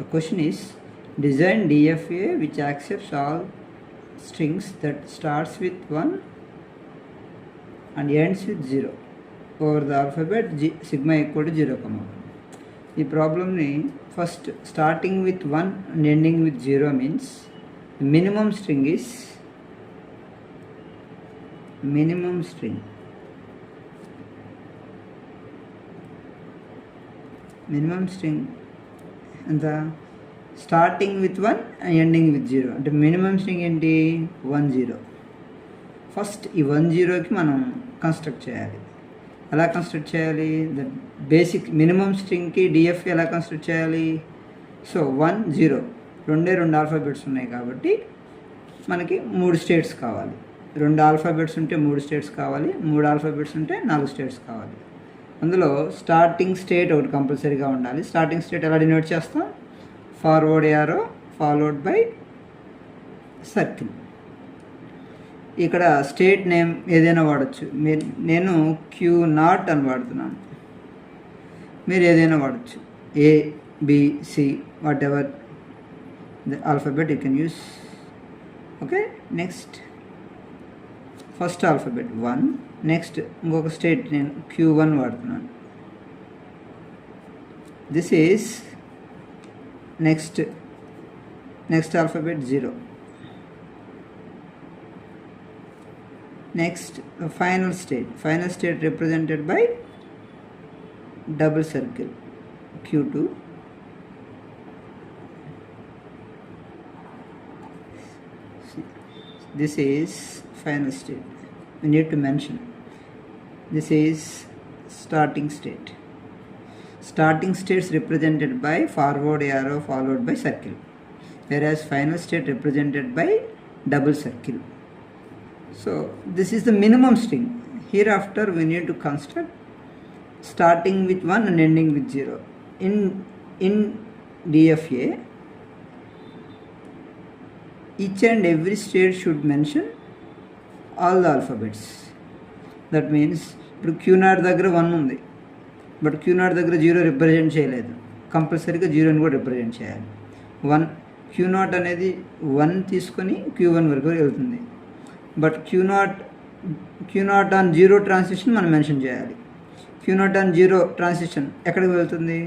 The question is, design DFA which accepts all strings that starts with 1 and ends with 0 over the alphabet sigma equal to 0, 1. The problem ni first starting with 1 and ending with 0 means the minimum string is and the starting with 1 and ending with 0 అంటే minimum string ఏంటి 1 0. First ఈ 1 0కి మనం construct చేయాలి. ఎలా construct చేయాలి? The basic minimum స్ట్రింగ్కి DF ఎలా construct చేయాలి? సో 1 0 రెండు ఆల్ఫాబెట్స్ ఉన్నాయి కాబట్టి మనకి 3 స్టేట్స్ కావాలి. 2 ఆల్ఫాబెట్స్ ఉంటే 3 స్టేట్స్ కావాలి, 3 ఆల్ఫాబెట్స్ ఉంటే 4 స్టేట్స్ కావాలి. అందులో స్టార్టింగ్ స్టేట్ ఒకటి కంపల్సరీగా ఉండాలి. స్టార్టింగ్ స్టేట్ ఎలా డినోట్ చేస్తాం? Forward arrow followed by circle. ఇక్కడ స్టేట్ నేమ్ ఏదైనా వాడచ్చు. నేను Q0 అని వాడుతున్నాను, మీరు ఏదైనా వాడచ్చు. A B C what ever the alphabet you can use. Okay, next first alphabet 1. Next ఇంకొక స్టేట్ నేను Q1 వాడుతున్నాను. This is next alphabet 0. Next final state represented by double circle Q2. This is final state. We need to mention this is starting state. Starting states represented by forward arrow followed by circle, whereas final state represented by double circle. So this is the minimum string. Hereafter we need to construct starting with 1 and ending with 0. In DFA, each and every state should mention all the alphabets. That means ఇప్పుడు Q0 దగ్గర 1 ఉంది, but Q0 దగ్గర 0 represent చేయలేదు. కంపల్సరీగా 0ని కూడా represent చేయాలి. 1 Q0 అనేది 1 తీసుకొని Q1 వరకు వెళ్తుంది, బట్ Q0 ఆన్ 0 ట్రాన్సిషన్ మనం మెన్షన్ చేయాలి. Q0 ఆన్ 0 ట్రాన్సిషన్ ఎక్కడికి వెళ్తుంది?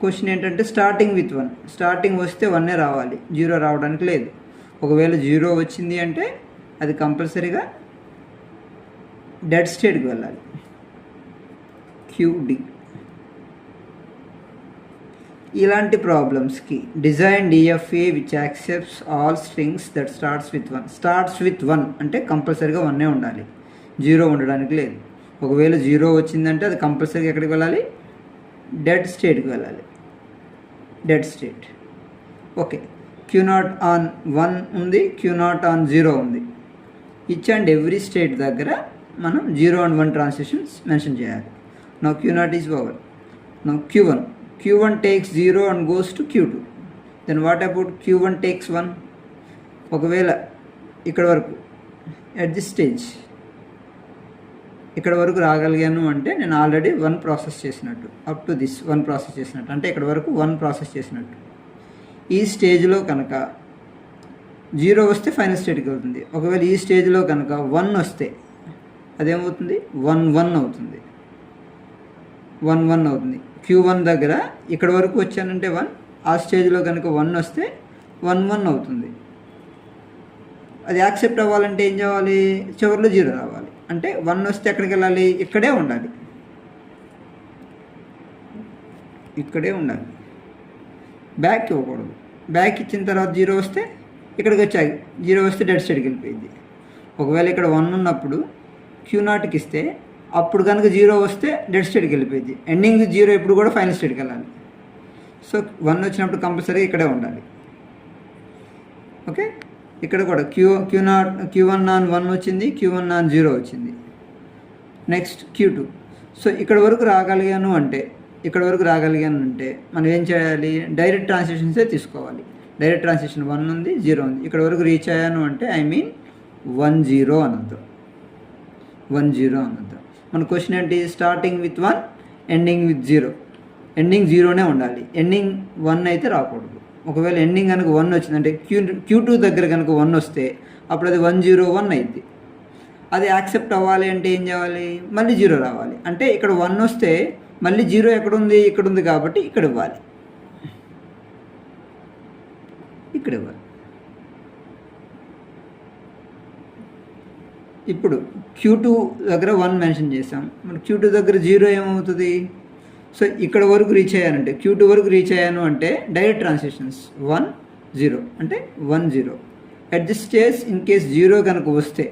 క్వశ్చన్ ఏంటంటే స్టార్టింగ్ విత్ 1. స్టార్టింగ్ వస్తే 1 రావాలి, 0 రావడానికి లేదు. ఒకవేళ 0 వచ్చింది అంటే అది కంపల్సరీగా డెడ్ స్టేట్కి వెళ్ళాలి, QD. ఇలాంటి ప్రాబ్లమ్స్కి design DFA which accepts all strings that starts with 1 అంటే కంపల్సరీగా 1 ఉండాలి, 0 ఉండడానికి లేదు. ఒకవేళ 0 వచ్చిందంటే అది కంపల్సరీగా ఎక్కడికి వెళ్ళాలి? డెడ్ స్టేట్కి వెళ్ళాలి, dead state. Okay, Q0 on 1 ఉంది, Q0 ఆన్ 0 ఉంది. ఈచ్ అండ్ ఎవ్రీ స్టేట్ దగ్గర మనం 0 and 1 ట్రాన్సిషన్స్ మెన్షన్ చేయాలి. Now Q0 is over. Now Q1 takes 0 and goes to Q2. Then what about Q1 takes 1? ఒకవేళ ఇక్కడ వరకు ఎట్ దిస్ స్టేజ్ ఇక్కడ వరకు రాగలిగాను అంటే నేను ఆల్రెడీ 1 ప్రాసెస్ చేసినట్టు, అప్ టు దిస్ 1 ప్రాసెస్ చేసినట్టు, అంటే ఇక్కడ వరకు 1 ప్రాసెస్ చేసినట్టు. ఈ స్టేజ్లో కనుక 0 వస్తే ఫైనల్ స్టేట్కి వెళ్తుంది. ఒకవేళ ఈ స్టేజ్లో కనుక 1 వస్తే అదేమవుతుంది? 1 1 అవుతుంది, 1 1 అవుతుంది. Q1 దగ్గర ఇక్కడ వరకు వచ్చానంటే 1, ఆ స్టేజ్లో కనుక 1 వస్తే 1 1 అవుతుంది. అది యాక్సెప్ట్ అవ్వాలంటే ఏం చేయాలి? చివరిలో 0 రావాలి. అంటే 1 వస్తే ఎక్కడికి వెళ్ళాలి? ఇక్కడే ఉండాలి, బ్యాక్ ఇవ్వకూడదు. బ్యాక్ ఇచ్చిన తర్వాత 0 వస్తే ఇక్కడికి వచ్చాయి, 0 వస్తే డెడ్ స్టేట్కి వెళ్ళిపోయింది. ఒకవేళ ఇక్కడ 1 ఉన్నప్పుడు Q0కి ఇస్తే అప్పుడు కనుక 0 వస్తే డెడ్ స్టేట్కి వెళ్ళిపోయింది. ఎండింగ్ విత్ 0 ఎప్పుడు కూడా ఫైనల్ స్టేట్కి వెళ్ళాలి. సో 1 వచ్చినప్పుడు కంపల్సరీ ఇక్కడే ఉండాలి. ఓకే, ఇక్కడ కూడా Q1 ఆన్ 1 వచ్చింది, Q1 ఆన్ 0 వచ్చింది. Next Q2. సో ఇక్కడ వరకు రాగలిగాను అంటే మనం ఏం చేయాలి? డైరెక్ట్ ట్రాన్సిషన్సే తీసుకోవాలి. డైరెక్ట్ ట్రాన్సిషన్ 1 ఉంది, 0 ఉంది. ఇక్కడ వరకు రీచ్ అయ్యాను అంటే 1 0 అనొద్దాం. మన క్వశ్చన్ ఏంటి? Starting with 1 ending with 0. Ending జీరోనే ఉండాలి, ఎండింగ్ 1 అయితే రాకూడదు. ఒకవేళ ఎండింగ్ కనుక 1 వచ్చింది అంటే Q2 దగ్గర కనుక 1 వస్తే అప్పుడు అది 101 అయింది. అది యాక్సెప్ట్ అవ్వాలి అంటే ఏం చేయాలి, మళ్ళీ 0 రావాలి. అంటే ఇక్కడ 1 వస్తే మళ్ళీ 0 ఎక్కడుంది, ఇక్కడ ఉంది కాబట్టి ఇక్కడ ఇవ్వాలి, ఇక్కడ ఇవ్వాలి. ఇప్పుడు Q2 దగ్గర 1 మెన్షన్ చేసాం, మరి Q2 దగ్గర 0 ఏమవుతుంది? సో ఇక్కడ వరకు రీచ్ అయ్యానంటే Q2 వరకు రీచ్ అయ్యాను అంటే డైరెక్ట్ ట్రాన్సిషన్స్ 1 0 అంటే 1 0. At this stage in case 0 కనుక వస్తే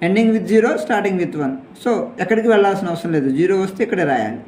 ending with 0 starting with 1. So ఎక్కడికి వెళ్ళాల్సిన అవసరం లేదు, 0 వస్తే ఇక్కడే రాయాలి.